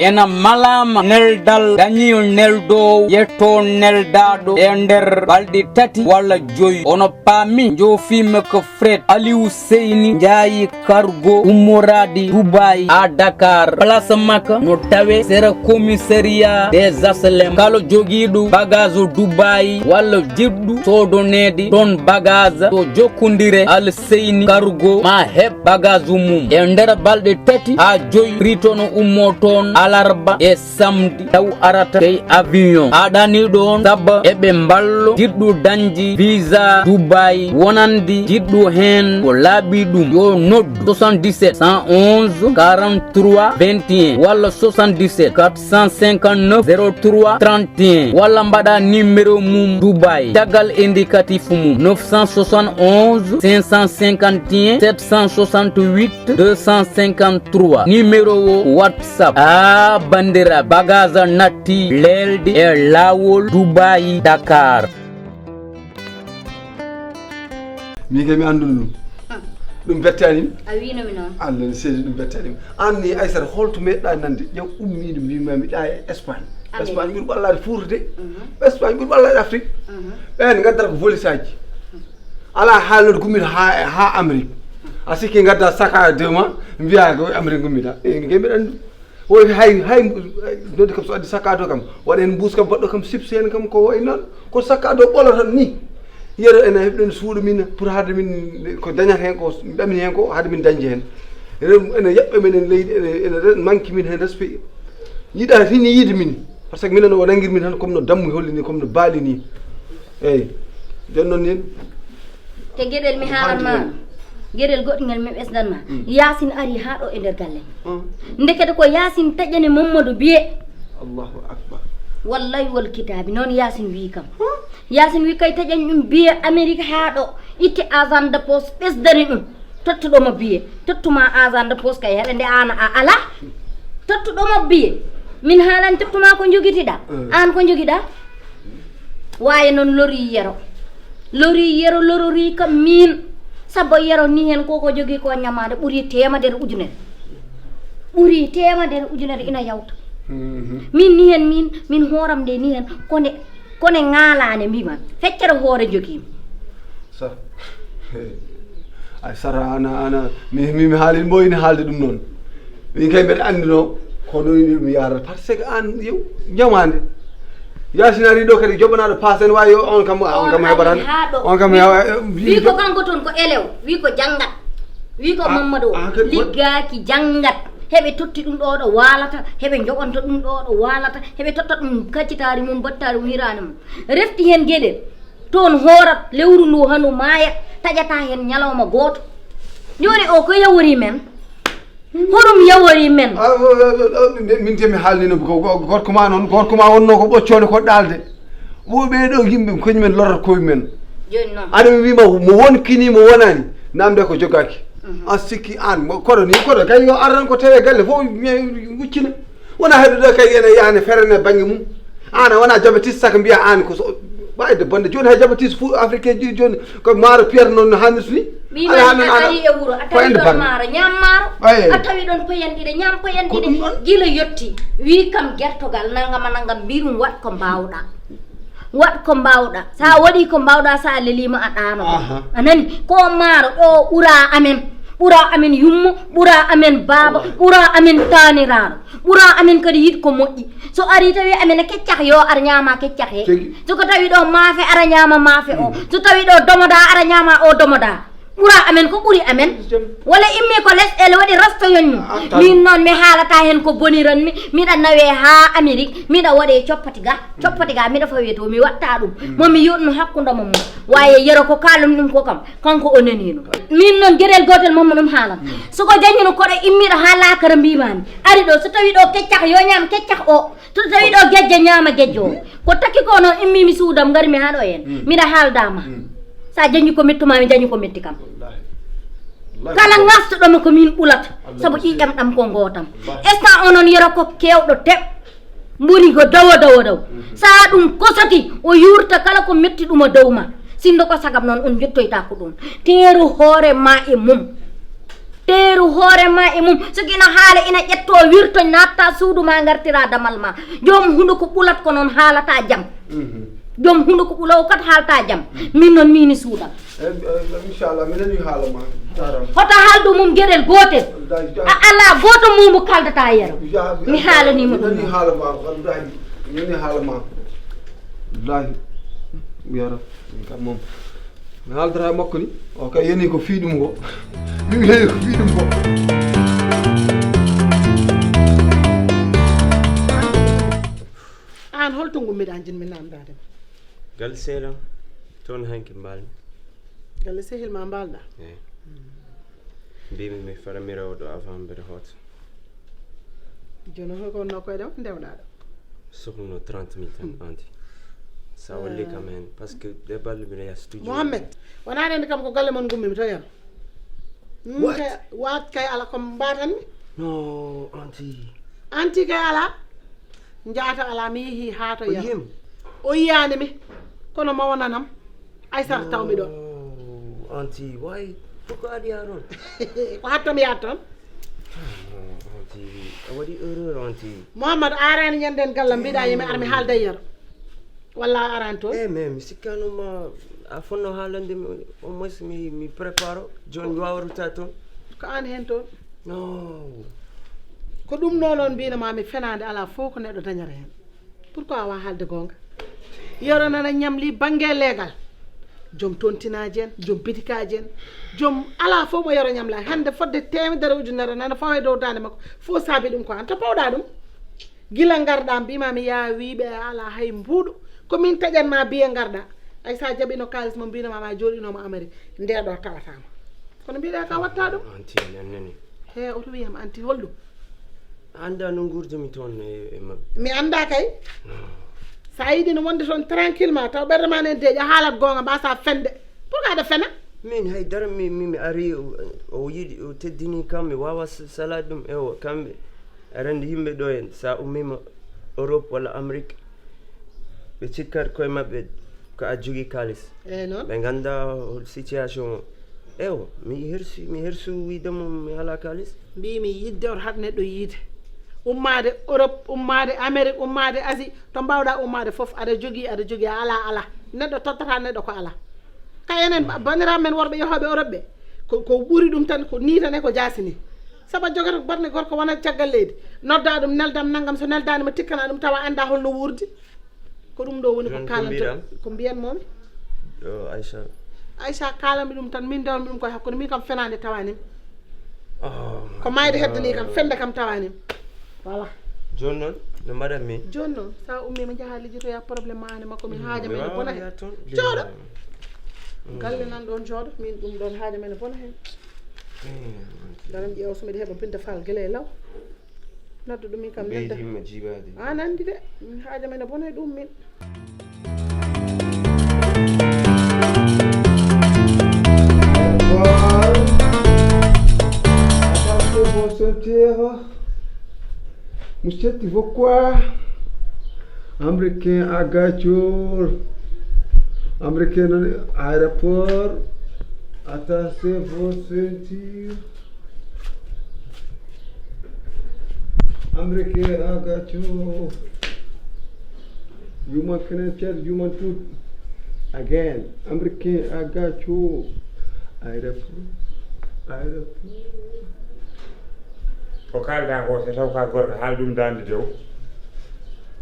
ena malama neldal dañiyo neldow yetto neldado e nder balɗe tati walla joyi ono paami jofime ko fret aliou seyni jaayi cargo ummoradi Dubai à Dakar place makka no tawe sera commissariat des aslem kala jogiiɗo bagage Dubai walla jiɗɗu sodonede ɗon bagage to jokkondire al seyni cargo ma heb bagage mum e nder balɗe tati ha joyi prix tono ummo toon alarba e samedi taw arata kay avion aɗani ɗon saba eɓe mballo jiɗɗo dañji visa Dubai wonandi jiɗɗo hen ko laaɓi ɗum yo noddu 77 111 43 21 walla 77 459 03 31 walla mbaɗa numéro mum Dubai tagal indicatif mum 971 551 768 253 numéro o WhatsApp bandira bagage natti lelde e lawol Dubai Dakar mi kay mi andul ɗum bettani a winomi noon Allah seedi ɗum bettani an ni Aissata holto meɗɗa nande ƴew ummide mbimami ɗa e Espagne Espagne ɓuuri ɓallade Fuuta de Espagne ɓuuri ɓallade Afrique ɓen gaddata ko volis aji ala haalnode gummita ha Amérique a sikki gadda saka de ma mbiya ko Amérique gummita mi kay mbiɗa andu woy hay nodde kam so addi sakado kam waɗa hen mbuus kam baɗɗo kam chips hen kam ko way noon ko sakado ɓolo tan ni yero ene heɓɗen suuɗo min pour hade min ko dañata hen ko ɗamini hen ko hade min dañde hen ene yaɓɓe men en leydi ene manque min hen respect yiɗa fini yiide min par ce que minen o nanguir min tan comme no dammu holli ni comme no baali ni eyyi jon noon nin te gueɗel mi haalanma gueɗel goɗɗingel mi ɓesdanma Yasine ari ha ɗo e nder galle ndekete ko Yasine taƴani Mamadou biye Allahu akbar wallahi wal kitabi noon Yasine wi kam Yasine wi kay taƴani ɗum biye Amérique ha ɗo itte agent de poste ɓesdani ɗum tottuɗomo biye tottuma agent de poste kay heɗe nde an a ala tottuɗomo biye min haalani tottuma ko jogitiɗa an ko jogiɗa waye noon lori yero lorori kam min sabo yero ni hen koko jogi ko ñamade ɓuuri temedere ujunere ina yawta min ni hen min hooram nde ni hen kone ngaalane mbima feccere hoore jogimi sa ay sara ana mi haali mboyni haalde ɗum noon min kay mbeɗa andino kono ni ɗum yarata par ce que an yew jamande Yasine ari ɗo kadi joɓanaɗo passe en wawi on kam heɓatan on kam wi ko kanko toon ko élew wi ko janggat wi ko Mamadou liggaki janggat heɓe totti ɗum ɗo ɗo walata heɓe joɓanta ɗum ɗo ɗo walata heɓe totta ɗum kaccitari mum battari mum hirani mum refti hen gueɗel toon hoorat lewru ndu hanu maaya taƴata hen ñalawma goto joni o ko yawori men hoɗum yawori men min temi haalnino gorko ma noon gorko ma wonno ko ɓoccode ko ɗalde ɓeɗo yimɓe koñumen lorata koye men joni noon aɗa mi wima mo wonkini mo wonani namde ko joggaki an sikki an koɗo kay yo aran ko tawe galle fof wuccina wona heɗuɗo kay ene yahane ferene banggue mum an a wona diabétiste saka mbiya an ko ɓayde bonde joni hay diabétiste fou africain joni ko maaro piyata noon no hannirta ni ari e wuuro a tawi ɗon maaro ñam maaro a tawi ɗon poyanɗiɗe ñam poyanɗiɗe gila yetti wi kam guertogal naggam mbirum wat ko mbawɗa sa waɗi ko mbawɗa sa lelima a ɗano anani ko maaro ɗo ɓura amen yummo ɓura amen baaba ɓura amen taniraɗo ɓura amen kadi yiɗ ko moƴƴi so ari tawi amen keccak yo ara ñama keccak he soko tawi ɗo maafe ara ñama maafe o so tawi ɗo domoda ara ñama o domoda ɓura amen ko ɓuuri amen walla immi ko lesɗele waɗi rastoyonñum min noon mi haalata hen ko boniranmi miɗa nawe ha Amérique miɗa waɗe coppati ga miɗa fawe to mi watta ɗum momi yotno hakkudema mum waye yero ko kalum ɗum ko kam kanko o nanino min noon gueɗel gotel momo ɗum haalan soko jañino koɗo immiɗo ha lakara mbimami ari ɗo so tawi ɗo keccak yo ñam keccak o so tawi ɗo guejje ñama guejjo o ko takki ko noon immimi suudam garmi haɗo hen miɗa haaldama sa jañi ko mettuma mi jañi ko metti kam kala ngastuɗoma ko min ɓulata saabu ƴiƴam ɗam ko gotam instant onon yero ko kewɗo teɓ mboni ko dawa sa ɗum kosati o yurta kala ko metti ɗum o dow ma sindo ko sagam noon on jettoyta ko ɗum teeru hoore ma e mum teeru hoore ma e mum so gina haala ina ƴetto wirto natta suudu ma ngartira damal ma jom hunde ko ɓulat ko noon haalata jam jom hunde ko ɓulaw kat haalta jam min noon mini suuda inchallah mi nani haala ma hoto haaldu mum gueɗel gotel ala goto mumu kaldata yero mi haalanima ɗum nani haala ma wallahi mi nani haala ma wallahi yaro kam moom mi haaldata makko ni o kay yeni ko fiiɗum ko mi yeni ko fiiɗum ko an holto gummiɗa jinmi namdade gal seeɗa toon hanki mbalmi galle sehil ma mbalɗa eyi mbimi mi faramira o ɗo avant mbeɗa hoota joni holko wonno koye ɗo ndewɗa ɗo sohluno 30 000 tan anti sa walli kam hen par ce que ɗe balle mbiɗa yaha studio Mohamed wona nende kam ko galle mon gummimi to yam wat kay ala ko mbatanmi no anti kay ala jaata ala mi yeehi ha to yam yim o yiyani mi kono ma wonanam aysata tawmi ɗo anti why pourquoi aɗa yaha toon ko hattomi yahat toon anti a waɗi erreur anti Mouhamadou arani ñanden gallam mbiɗa yimi armi haalda yero walla arani toon mais mi sikkanoma a fonno haalande au moins mi prépare joni mi wawa ruttade toon ko an hen toon no ko ɗum noon mbinoma mi fenade ala fof ko neɗɗo dañata hen pourquoi awa haalde gonga yero nana ñamli banggue leegal joom tontinaji en joom bitikaji en joom ala fof mo yoro ñamla hande fodde temedere ujunere nana fawe dow dande makko fof saabi ɗum ko an to pawɗa ɗum gila garɗa mbima mi yaa wiɓe ala hay mbuuɗo komin taƴanma biye garɗa ay sa jaɓino kalis mo mbinoma joɗinoma Amérique ndeɗo tawatama kono mbiɗa ka watta ɗum anti nannani he oto wiyam anti holɗum anda no gurdumi toon e mabɓe mi anda kay sa yiɗi no wonde toon tranquillement taw ɓerde ma nen deeƴa haalat gonga mbasa fende pourquoi aɗa fena min haydara mi ari o yiɗi o teddini kam mi wawa salade ɗum ewo kamɓe arande yimɓe ɗo en sa ummima Europe walla Amérique ɓe cikkat koye mabɓe ko a jogui kalis eyyi noon ɓe ganda situation o ewo mi hersu widemo mi ala kalis mbimi yidde oto hat neɗɗo yiide ummade Europe ummade Amérique ummade Asie to mbawɗa ummade foof aɗa jogui a ala neɗɗo tottata neɗɗo ko ala ka enen bandiraɓe men worɓe yahoɓe Europe ɓe ko ɓuuri ɗum tan ko ni tan e ko jasini saabu jogata borne gorko wona caggal leydi nodda ɗum neldam naggam so neldanima tikkana ɗum tawa anda holno wuurdi ko ɗum ɗo woni ko kalanto ko mbiyanmomi Aïcha kalami ɗum tan min dewmi ɗum koye hakkude min kam fenade tawanimi ko mayde heddani kam fende kam tawanimi voilà joni noon no mbaɗat min joni noon sa ummima jaaha liggotoya probléme ma ane makko min haaja men bona hen jooɗo galle nan ɗon jooɗo min ɗum ɗon haaja men bona hen daram ƴeewa somiɗa heeɓa pinta fal guila e law nodda ɗum min kam nelda an andi de min haaja men bona e ɗum min Monsieur, tu veux quoi? Américain à Gachol. Américain à aéroport. Attachez vos ceintures. Américain à Gachol. Human connection, human food. Again. Américain à Gachol. Aéroport. ko kalda ko so taw ka gorko haaldum dande dew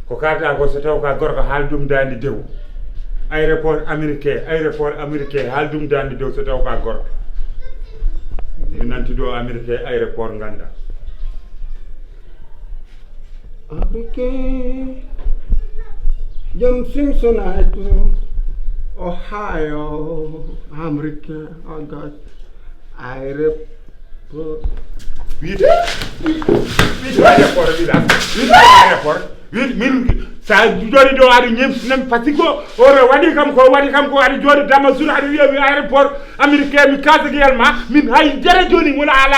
ko kalda ko so taw ka gorko haaldum dande dew aéroport américain haaldum dande dew so taw ka gorko mi nanti do américain aéroport ganda Américain Jom Simpson to Ohio Américain aéroport wiide aéroport min sa jooɗi ɗo aɗa ñemsinami par ce que oto waɗi kam ko aɗa jooɗi dama sur aɗa wiya mi aéroport américain mi kasakiyal ma min hay jara joni wona ala